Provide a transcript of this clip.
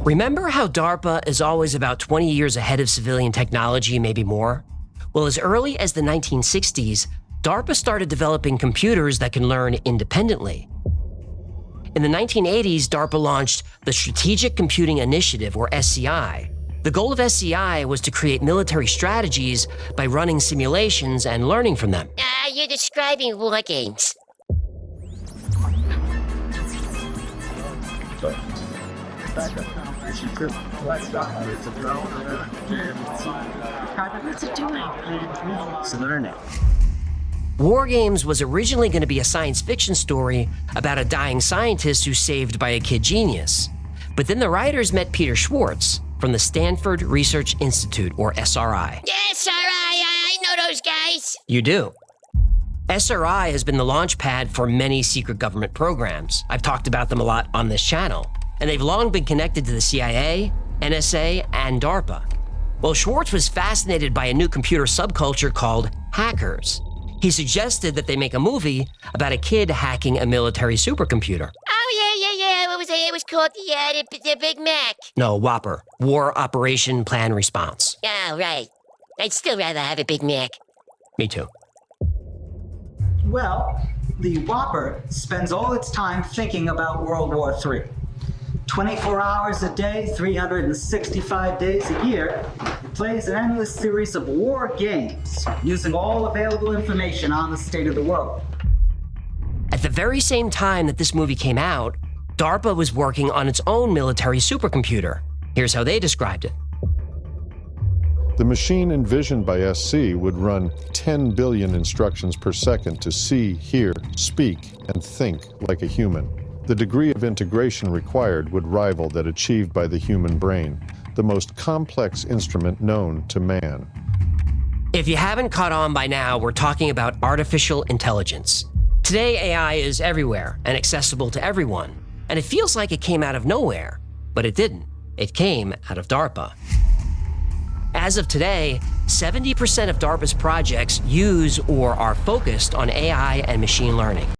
Remember how DARPA is always about 20 years ahead of civilian technology, maybe more? Well, as early as the 1960s, DARPA started developing computers that can learn independently. In the 1980s, DARPA launched the Strategic Computing Initiative, or SCI. The goal of SCI was to create military strategies by running simulations and learning from them. You're describing war games. What's it doing? It's learning. War Games was originally going to be a science fiction story about a dying scientist who's saved by a kid genius. But then the writers met Peter Schwartz from the Stanford Research Institute, or SRI. Yeah, SRI, I know those guys. You do. SRI has been the launch pad for many secret government programs. I've talked about them a lot on this channel, and they've long been connected to the CIA, NSA, and DARPA. Well, Schwartz was fascinated by a new computer subculture called hackers. He suggested that they make a movie about a kid hacking a military supercomputer. Oh, yeah. What was it? It was called the Big Mac. No, Whopper. War Operation Plan Response. Oh, right. I'd still rather have a Big Mac. Me too. Well, the Whopper spends all its time thinking about World War III. 24 hours a day, 365 days a year, it plays an endless series of war games, using all available information on the state of the world. At the very same time that this movie came out, DARPA was working on its own military supercomputer. Here's how they described it. The machine envisioned by SC would run 10 billion instructions per second to see, hear, speak, and think like a human. The degree of integration required would rival that achieved by the human brain, the most complex instrument known to man. If you haven't caught on by now, we're talking about artificial intelligence. Today, AI is everywhere and accessible to everyone, and it feels like it came out of nowhere, but it didn't. It came out of DARPA. As of today, 70% of DARPA's projects use or are focused on AI and machine learning.